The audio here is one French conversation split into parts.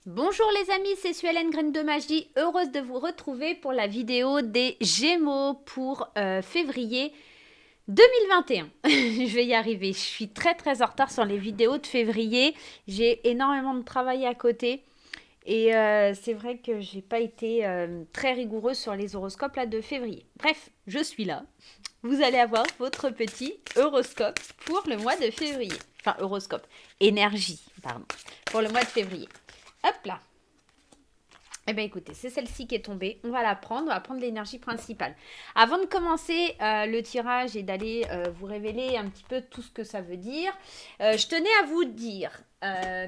Bonjour les amis, c'est Suelen Graine de Magie, heureuse de vous retrouver pour la vidéo des Gémeaux pour février 2021. Je vais y arriver, je suis très en retard sur les vidéos de février, j'ai énormément de travail à côté et c'est vrai que j'ai pas été très rigoureuse sur les horoscopes là de février. Bref, je suis là, vous allez avoir votre petit horoscope pour le mois de février. Enfin, horoscope, énergie, pardon, pour le mois de février. Hop là. Eh bien écoutez, c'est celle-ci qui est tombée. On va la prendre, on va prendre l'énergie principale. Avant de commencer le tirage et d'aller vous révéler un petit peu tout ce que ça veut dire, je tenais à vous dire,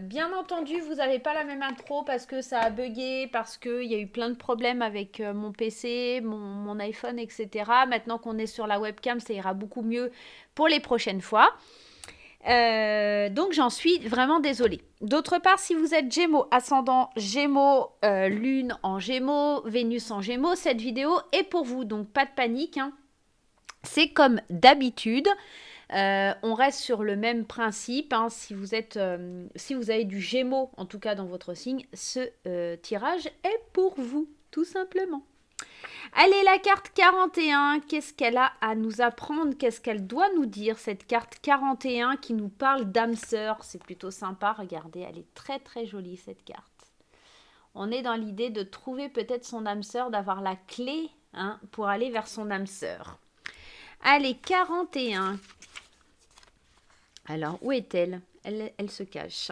bien entendu, vous n'avez pas la même intro parce que ça a bugué, parce qu'il y a eu plein de problèmes avec mon PC, mon iPhone, etc. Maintenant qu'on est sur la webcam, ça ira beaucoup mieux pour les prochaines fois. Donc j'en suis vraiment désolée. D'autre part, si vous êtes Gémeaux, ascendant Gémeaux, Lune en Gémeaux, Vénus en Gémeaux, cette vidéo est pour vous. Donc pas de panique, hein. C'est comme d'habitude. On reste sur le même principe, hein. Si vous avez du Gémeaux, en tout cas dans votre signe, ce tirage est pour vous, tout simplement. Allez, la carte 41, qu'est-ce qu'elle a à nous apprendre? Qu'est-ce qu'elle doit nous dire, cette carte 41 qui nous parle d'âme sœur? C'est plutôt sympa, regardez, elle est très jolie cette carte. On est dans l'idée de trouver peut-être son âme sœur, d'avoir la clé, hein, pour aller vers son âme sœur. Allez, 41. Alors, où est-elle? Elle se cache.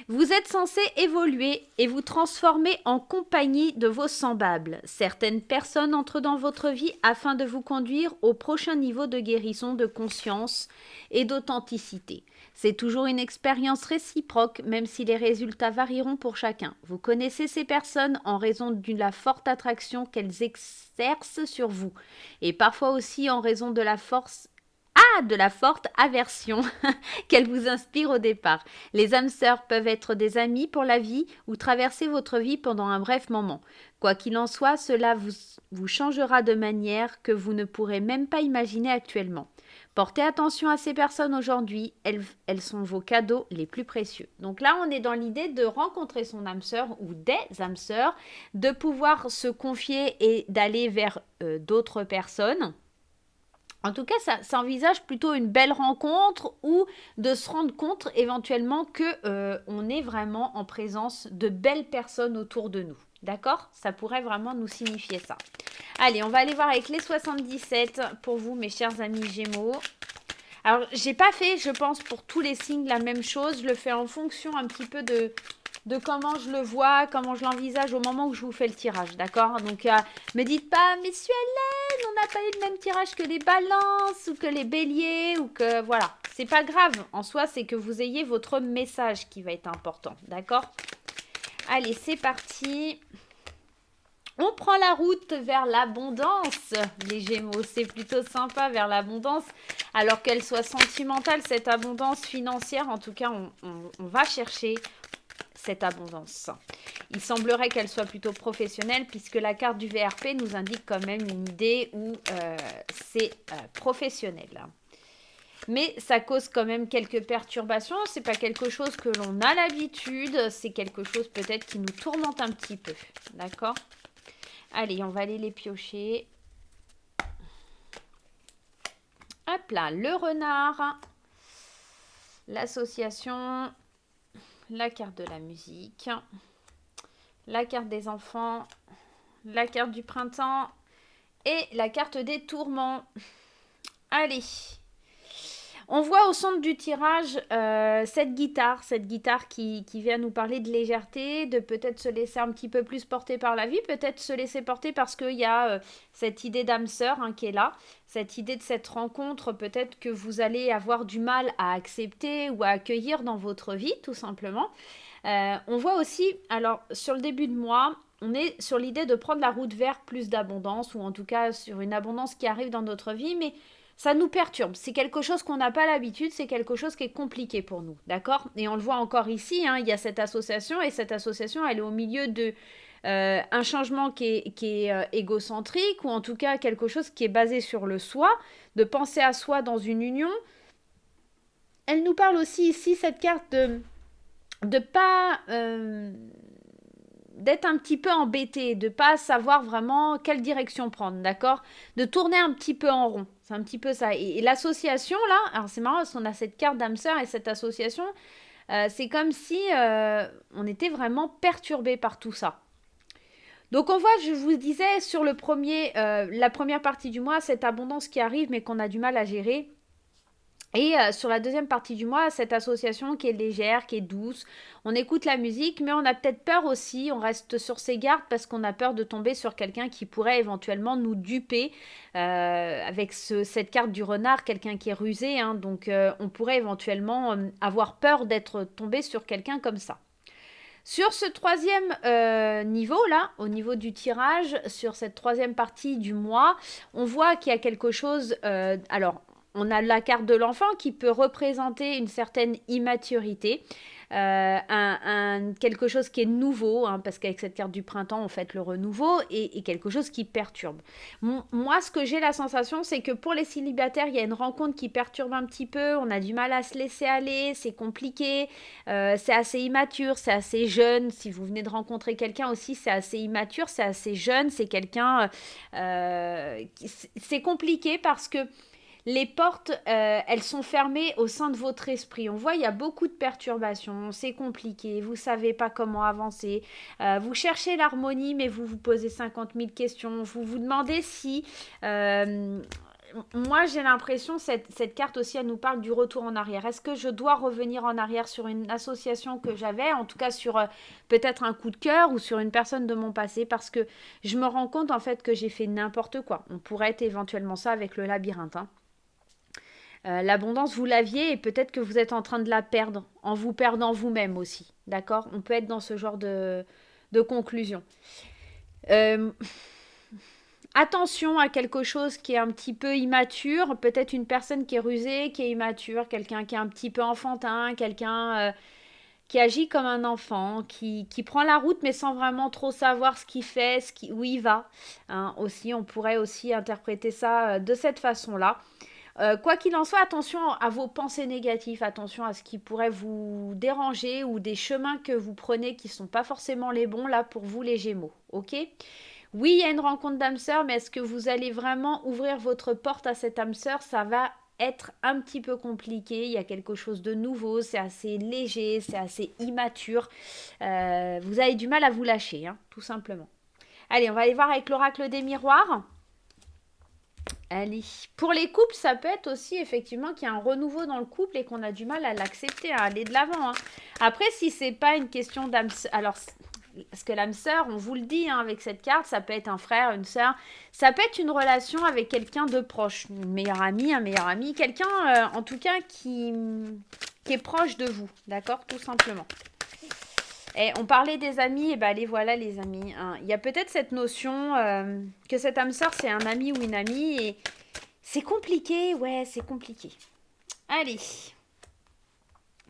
Vous êtes censé évoluer et vous transformer en compagnie de vos semblables. Certaines personnes entrent dans votre vie afin de vous conduire au prochain niveau de guérison, de conscience et d'authenticité. C'est toujours une expérience réciproque, même si les résultats varieront pour chacun. Vous connaissez ces personnes en raison de la forte attraction qu'elles exercent sur vous, et parfois aussi en raison de la forte aversion qu'elle vous inspire au départ. Les âmes sœurs peuvent être des amis pour la vie ou traverser votre vie pendant un bref moment. Quoi qu'il en soit, cela vous changera de manière que vous ne pourrez même pas imaginer actuellement. Portez attention à ces personnes aujourd'hui, elles sont vos cadeaux les plus précieux. Donc là, on est dans l'idée de rencontrer son âme sœur ou des âmes sœurs, de pouvoir se confier et d'aller vers d'autres personnes. En tout cas, ça envisage plutôt une belle rencontre ou de se rendre compte éventuellement que on est vraiment en présence de belles personnes autour de nous. D'accord? Ça pourrait vraiment nous signifier ça. Allez, on va aller voir avec les 77 pour vous, mes chers amis Gémeaux. Alors, j'ai pas fait, je pense, pour tous les signes la même chose. Je le fais en fonction un petit peu de comment je le vois, comment je l'envisage au moment où je vous fais le tirage, d'accord? Donc, me dites pas, mais Hélène, on n'a pas eu le même tirage que les balances ou que les béliers ou que... Voilà, c'est pas grave. En soi, c'est que vous ayez votre message qui va être important, d'accord? Allez, c'est parti. On prend la route vers l'abondance, les Gémeaux. C'est plutôt sympa vers l'abondance. Alors qu'elle soit sentimentale, cette abondance financière, en tout cas, on va chercher cette abondance. Il semblerait qu'elle soit plutôt professionnelle puisque la carte du VRP nous indique quand même une idée où c'est professionnel. Mais ça cause quand même quelques perturbations. C'est pas quelque chose que l'on a l'habitude. C'est quelque chose peut-être qui nous tourmente un petit peu. D'accord ? Allez, on va aller les piocher. Hop là, le renard, l'association, la carte de la musique, la carte des enfants, la carte du printemps et la carte des tourments. Allez, on voit au centre du tirage cette guitare qui vient nous parler de légèreté, de peut-être se laisser un petit peu plus porter par la vie, peut-être se laisser porter parce qu'il y a cette idée d'âme sœur qui est là, cette idée de cette rencontre peut-être que vous allez avoir du mal à accepter ou à accueillir dans votre vie, tout simplement. On voit aussi, alors sur le début de mois, on est sur l'idée de prendre la route vers plus d'abondance, ou en tout cas sur une abondance qui arrive dans notre vie, mais ça nous perturbe. C'est quelque chose qu'on n'a pas l'habitude, c'est quelque chose qui est compliqué pour nous, d'accord? Et on le voit encore ici, il y a cette association, et cette association, elle est au milieu de un changement qui est égocentrique, ou en tout cas quelque chose qui est basé sur le soi, de penser à soi dans une union. Elle nous parle aussi ici, cette carte de pas d'être un petit peu embêté, de pas savoir vraiment quelle direction prendre, d'accord? De tourner un petit peu en rond. C'est un petit peu ça. Et l'association, là, alors c'est marrant parce qu'on a cette carte d'âme sœur et cette association, c'est comme si on était vraiment perturbé par tout ça. Donc on voit, je vous disais, sur la première partie du mois, cette abondance qui arrive mais qu'on a du mal à gérer. Et sur la deuxième partie du mois, cette association qui est légère, qui est douce, on écoute la musique, mais on a peut-être peur aussi, on reste sur ses gardes parce qu'on a peur de tomber sur quelqu'un qui pourrait éventuellement nous duper avec cette carte du renard, quelqu'un qui est rusé, hein, donc on pourrait éventuellement avoir peur d'être tombé sur quelqu'un comme ça. Sur ce troisième niveau là, au niveau du tirage, sur cette troisième partie du mois, on voit qu'il y a quelque chose. Alors, on a la carte de l'enfant qui peut représenter une certaine immaturité, quelque chose qui est nouveau, hein, parce qu'avec cette carte du printemps, on fait le renouveau, et quelque chose qui perturbe. Moi, ce que j'ai la sensation, c'est que pour les célibataires, il y a une rencontre qui perturbe un petit peu, on a du mal à se laisser aller, c'est compliqué, c'est assez immature, c'est assez jeune. Si vous venez de rencontrer quelqu'un aussi, c'est assez immature, c'est assez jeune, c'est quelqu'un... c'est compliqué parce que les portes, elles sont fermées au sein de votre esprit. On voit, il y a beaucoup de perturbations, c'est compliqué, vous ne savez pas comment avancer. Vous cherchez l'harmonie, mais vous vous posez 50 000 questions. Vous vous demandez si... moi, j'ai l'impression, cette carte aussi, elle nous parle du retour en arrière. Est-ce que je dois revenir en arrière sur une association que j'avais, en tout cas sur peut-être un coup de cœur ou sur une personne de mon passé, parce que je me rends compte en fait que j'ai fait n'importe quoi. On pourrait être éventuellement ça avec le labyrinthe, hein. L'abondance, vous l'aviez et peut-être que vous êtes en train de la perdre en vous perdant vous-même aussi. D'accord? On peut être dans ce genre de conclusion. Attention à quelque chose qui est un petit peu immature. Peut-être une personne qui est rusée, qui est immature. Quelqu'un qui est un petit peu enfantin. Quelqu'un qui agit comme un enfant. Qui prend la route mais sans vraiment trop savoir ce qu'il fait, où il va. Hein, aussi, on pourrait aussi interpréter ça de cette façon-là. Quoi qu'il en soit, attention à vos pensées négatives, attention à ce qui pourrait vous déranger ou des chemins que vous prenez qui ne sont pas forcément les bons là pour vous les Gémeaux, ok? Oui, il y a une rencontre d'âme sœur, mais est-ce que vous allez vraiment ouvrir votre porte à cette âme sœur? Ça va être un petit peu compliqué, il y a quelque chose de nouveau, c'est assez léger, c'est assez immature. Vous avez du mal à vous lâcher, hein, tout simplement. Allez, on va aller voir avec l'oracle des miroirs. Allez. Pour les couples, ça peut être aussi effectivement qu'il y a un renouveau dans le couple et qu'on a du mal à l'accepter, à aller de l'avant, hein. Après, si c'est pas une question d'âme... Alors, parce que l'âme sœur, on vous le dit hein, avec cette carte, ça peut être un frère, une sœur, ça peut être une relation avec quelqu'un de proche, une meilleure amie, un meilleur ami, quelqu'un en tout cas qui est proche de vous, d'accord, tout simplement. Et on parlait des amis, et ben les voilà les amis, hein. Il y a peut-être cette notion que cette âme sœur c'est un ami ou une amie et c'est compliqué, ouais c'est compliqué. Allez,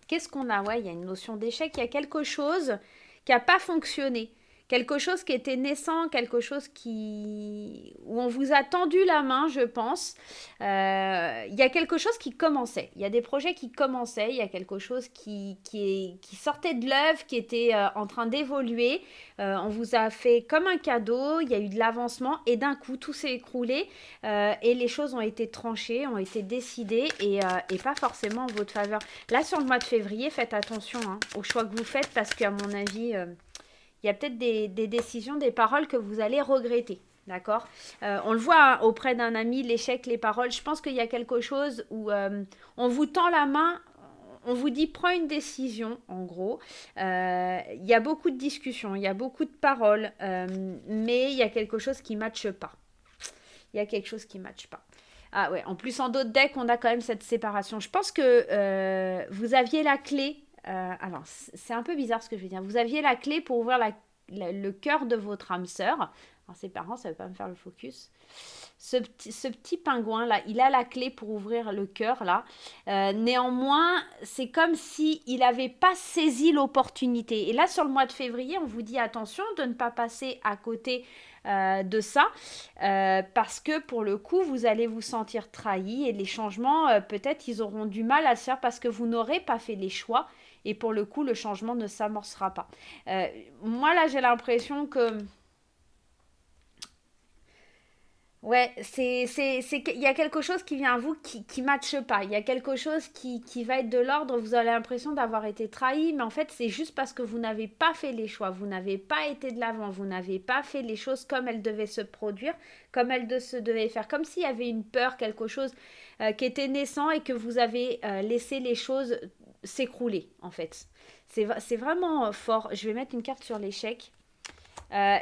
qu'est-ce qu'on a? Ouais, il y a une notion d'échec, il y a quelque chose qui n'a pas fonctionné. Quelque chose qui était naissant, quelque chose où on vous a tendu la main, je pense. Il y a quelque chose qui commençait. Il y a des projets qui commençaient. Il y a quelque chose qui sortait de l'œuvre, qui était en train d'évoluer. On vous a fait comme un cadeau. Il y a eu de l'avancement et d'un coup, tout s'est écroulé. Et les choses ont été tranchées, ont été décidées et pas forcément en votre faveur. Là, sur le mois de février, faites attention hein, aux choix que vous faites parce qu'à mon avis... il y a peut-être des décisions, des paroles que vous allez regretter. D'accord? On le voit hein, auprès d'un ami, l'échec, les paroles. Je pense qu'il y a quelque chose où on vous tend la main, on vous dit prends une décision, en gros. Il y a beaucoup de discussions, il y a beaucoup de paroles, mais il y a quelque chose qui ne matche pas. Il y a quelque chose qui ne matche pas. Ah ouais, en plus en d'autres decks, on a quand même cette séparation. Je pense que vous aviez la clé. Alors, c'est un peu bizarre ce que je vais dire. Vous aviez la clé pour ouvrir le cœur de votre âme sœur. Alors, ses parents, ça ne veut pas me faire le focus. Ce petit pingouin-là, il a la clé pour ouvrir le cœur, là. Néanmoins, c'est comme s'il n'avait pas saisi l'opportunité. Et là, sur le mois de février, on vous dit attention de ne pas passer à côté de ça, parce que pour le coup, vous allez vous sentir trahi et les changements, peut-être, ils auront du mal à se faire parce que vous n'aurez pas fait les choix et pour le coup, le changement ne s'amorcera pas. Moi, là, j'ai l'impression que... Ouais, il y a quelque chose qui vient à vous qui matche pas. Il y a quelque chose qui va être de l'ordre. Vous avez l'impression d'avoir été trahi, mais en fait, c'est juste parce que vous n'avez pas fait les choix. Vous n'avez pas été de l'avant. Vous n'avez pas fait les choses comme elles devaient se produire, comme elles se devaient faire. Comme s'il y avait une peur, quelque chose qui était naissant et que vous avez laissé les choses s'écrouler, en fait. C'est vraiment fort. Je vais mettre une carte sur l'échec.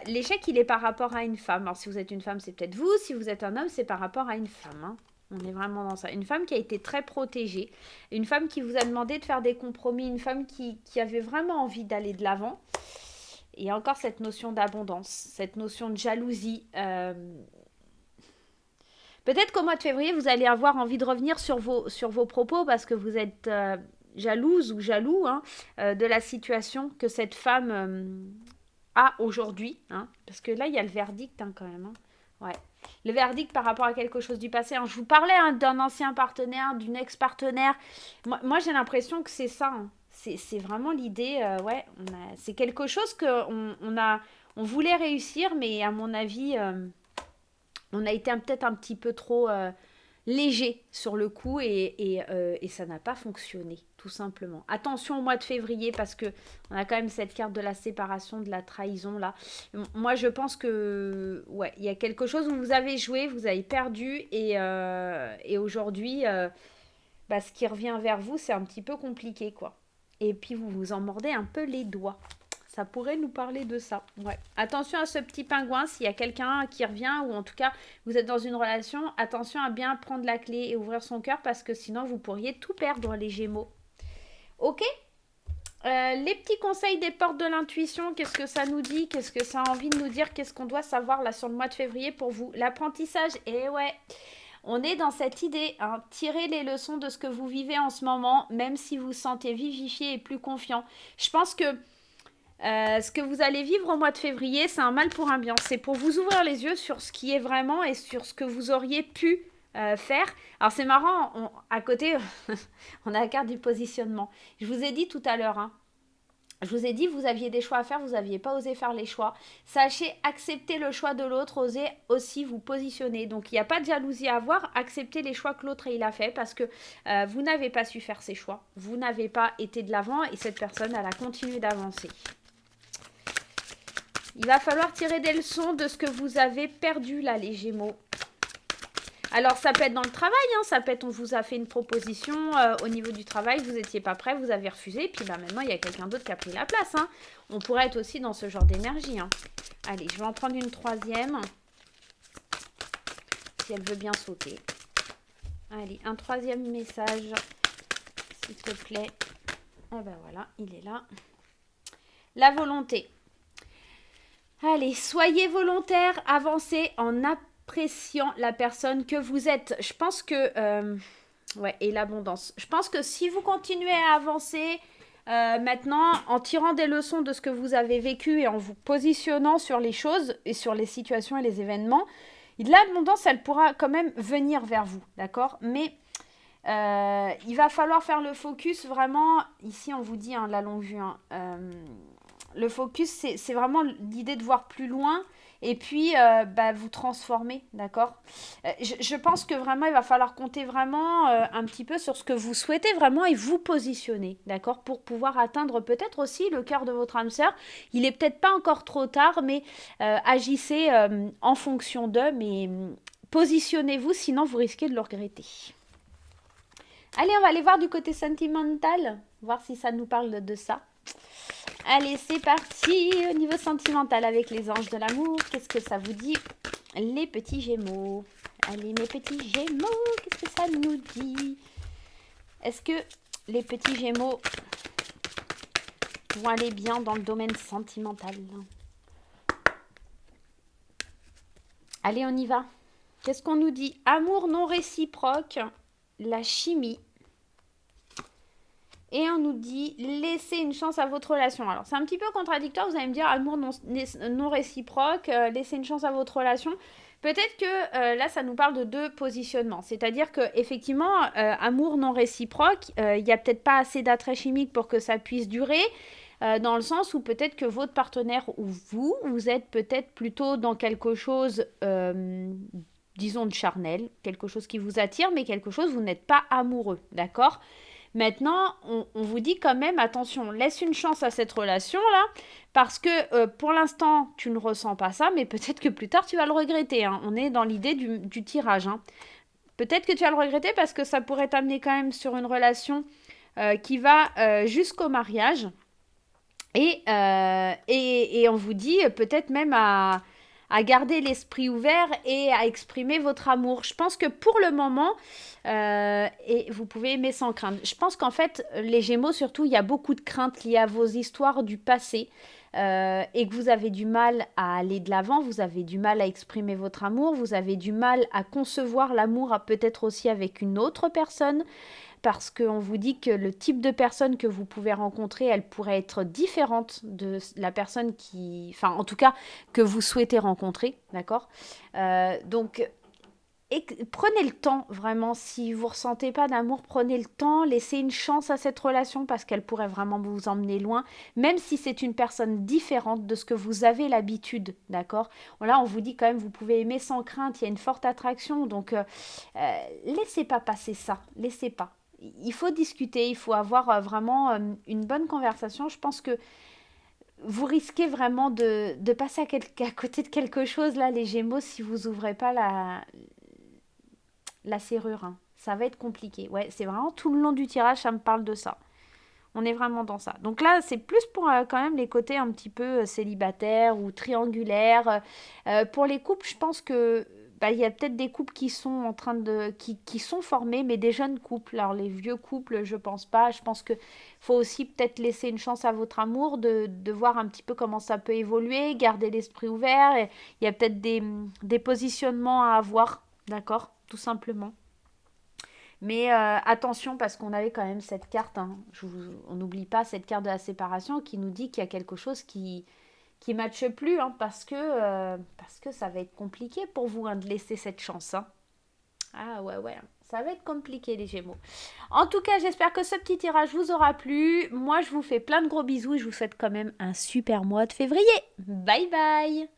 L'échec, il est par rapport à une femme. Alors, si vous êtes une femme, c'est peut-être vous. Si vous êtes un homme, c'est par rapport à une femme. Hein. On est vraiment dans ça. Une femme qui a été très protégée. Une femme qui vous a demandé de faire des compromis. Une femme qui avait vraiment envie d'aller de l'avant. Et encore cette notion d'abondance. Cette notion de jalousie. Peut-être qu'au mois de février, vous allez avoir envie de revenir sur vos propos parce que vous êtes jalouse ou jaloux hein, de la situation que cette femme... aujourd'hui, hein, parce que là, il y a le verdict hein, quand même. Hein. Ouais. Le verdict par rapport à quelque chose du passé. Hein. Je vous parlais hein, d'un ancien partenaire, d'une ex-partenaire. Moi j'ai l'impression que c'est ça. Hein. C'est vraiment l'idée. Ouais, c'est quelque chose qu'on on voulait réussir, mais à mon avis, on a été peut-être un petit peu trop léger sur le coup et ça n'a pas fonctionné, tout simplement. Attention au mois de février parce que on a quand même cette carte de la séparation, de la trahison là. Moi, je pense que ouais, il y a quelque chose où vous avez joué, vous avez perdu et aujourd'hui, ce qui revient vers vous, c'est un petit peu compliqué quoi. Et puis vous vous en mordez un peu les doigts. Ça pourrait nous parler de ça. Ouais. Attention à ce petit pingouin, s'il y a quelqu'un qui revient, ou en tout cas, vous êtes dans une relation, attention à bien prendre la clé et ouvrir son cœur, parce que sinon, vous pourriez tout perdre, les Gémeaux. Ok les petits conseils des portes de l'intuition, qu'est-ce que ça nous dit? Qu'est-ce que ça a envie de nous dire? Qu'est-ce qu'on doit savoir là sur le mois de février pour vous? L'apprentissage, et ouais, on est dans cette idée, hein, tirez les leçons de ce que vous vivez en ce moment, même si vous vous sentez vivifié et plus confiant. Je pense que ce que vous allez vivre au mois de février, c'est un mal pour un bien. C'est pour vous ouvrir les yeux sur ce qui est vraiment et sur ce que vous auriez pu faire. Alors c'est marrant, à côté, on a la carte du positionnement. Je vous ai dit tout à l'heure, hein, je vous ai dit, vous aviez des choix à faire, vous n'aviez pas osé faire les choix. Sachez accepter le choix de l'autre, osez aussi vous positionner. Donc il n'y a pas de jalousie à avoir, acceptez les choix que l'autre il a fait parce que vous n'avez pas su faire ses choix. Vous n'avez pas été de l'avant et cette personne, elle a continué d'avancer. Il va falloir tirer des leçons de ce que vous avez perdu là, les Gémeaux. Alors, ça peut être dans le travail, hein, ça peut être on vous a fait une proposition au niveau du travail, vous n'étiez pas prêt, vous avez refusé, et puis maintenant, il y a quelqu'un d'autre qui a pris la place. Hein. On pourrait être aussi dans ce genre d'énergie. Hein. Allez, je vais en prendre une troisième, si elle veut bien sauter. Allez, un troisième message, s'il te plaît. Ah ben voilà, il est là. La volonté. Allez, soyez volontaire, avancez en appréciant la personne que vous êtes. Je pense que... ouais, et l'abondance. Je pense que si vous continuez à avancer maintenant, en tirant des leçons de ce que vous avez vécu et en vous positionnant sur les choses et sur les situations et les événements, l'abondance, elle pourra quand même venir vers vous, d'accord? Mais il va falloir faire le focus vraiment... Ici, on vous dit, hein, la longue vue, hein, le focus, c'est vraiment l'idée de voir plus loin et puis vous transformer, d'accord? Je pense que vraiment, il va falloir compter vraiment un petit peu sur ce que vous souhaitez vraiment et vous positionner, d'accord? Pour pouvoir atteindre peut-être aussi le cœur de votre âme sœur. Il n'est peut-être pas encore trop tard, mais agissez en fonction d'eux, mais positionnez-vous, sinon vous risquez de le regretter. Allez, on va aller voir du côté sentimental, voir si ça nous parle de ça. Allez, c'est parti au niveau sentimental avec les anges de l'amour. Qu'est-ce que ça vous dit, les petits Gémeaux? Allez, mes petits Gémeaux, qu'est-ce que ça nous dit? Est-ce que les petits Gémeaux vont aller bien dans le domaine sentimental? Allez, on y va. Qu'est-ce qu'on nous dit? Amour non réciproque, la chimie Et on nous dit laissez une chance à votre relation. Alors c'est un petit peu contradictoire, vous allez me dire amour non réciproque, laissez une chance à votre relation. Peut-être que là ça nous parle de deux positionnements. C'est-à-dire que effectivement, amour non réciproque, il n'y a peut-être pas assez d'attrait chimique pour que ça puisse durer. Dans le sens où peut-être que votre partenaire ou vous êtes peut-être plutôt dans quelque chose, disons, de charnel, quelque chose qui vous attire, mais quelque chose, vous n'êtes pas amoureux, d'accord? Maintenant, on vous dit quand même, attention, laisse une chance à cette relation-là, parce que pour l'instant, tu ne ressens pas ça, mais peut-être que plus tard, tu vas le regretter, hein. On est dans l'idée du tirage, hein. Peut-être que tu vas le regretter parce que ça pourrait t'amener quand même sur une relation qui va jusqu'au mariage. Et on vous dit peut-être même à garder l'esprit ouvert et à exprimer votre amour. Je pense que pour le moment, et vous pouvez aimer sans crainte. Je pense qu'en fait, les Gémeaux, surtout, il y a beaucoup de craintes liées à vos histoires du passé. Et que vous avez du mal à aller de l'avant, vous avez du mal à exprimer votre amour, vous avez du mal à concevoir l'amour peut-être aussi avec une autre personne, parce qu'on vous dit que le type de personne que vous pouvez rencontrer, elle pourrait être différente de la personne qui... Enfin, en tout cas, que vous souhaitez rencontrer, d'accord. Donc, prenez le temps, vraiment, si vous ressentez pas d'amour, prenez le temps, laissez une chance à cette relation parce qu'elle pourrait vraiment vous emmener loin, même si c'est une personne différente de ce que vous avez l'habitude, d'accord. Là, on vous dit quand même, vous pouvez aimer sans crainte, il y a une forte attraction, donc laissez pas passer ça, laissez pas. Il faut discuter, il faut avoir vraiment une bonne conversation. Je pense que vous risquez vraiment de passer à côté de quelque chose, là, les Gémeaux, si vous ouvrez pas la serrure, hein. Ça va être compliqué. Ouais, c'est vraiment tout le long du tirage, ça me parle de ça. On est vraiment dans ça. Donc là, c'est plus pour quand même les côtés un petit peu célibataires ou triangulaires. Pour les couples, je pense que il y a peut-être des couples qui sont en train de qui sont formés, mais des jeunes couples. Alors les vieux couples, je pense pas. Je pense que faut aussi peut-être laisser une chance à votre amour, de voir un petit peu comment ça peut évoluer, garder l'esprit ouvert. Et il y a peut-être des positionnements à avoir, d'accord, tout simplement. Mais attention parce qu'on avait quand même cette carte, hein. On n'oublie pas cette carte de la séparation qui nous dit qu'il y a quelque chose qui matche plus, hein, parce que ça va être compliqué pour vous, hein, de laisser cette chance, hein. Ah ouais, ouais, ça va être compliqué les Gémeaux. En tout cas, j'espère que ce petit tirage vous aura plu. Moi, je vous fais plein de gros bisous et je vous souhaite quand même un super mois de février. Bye bye.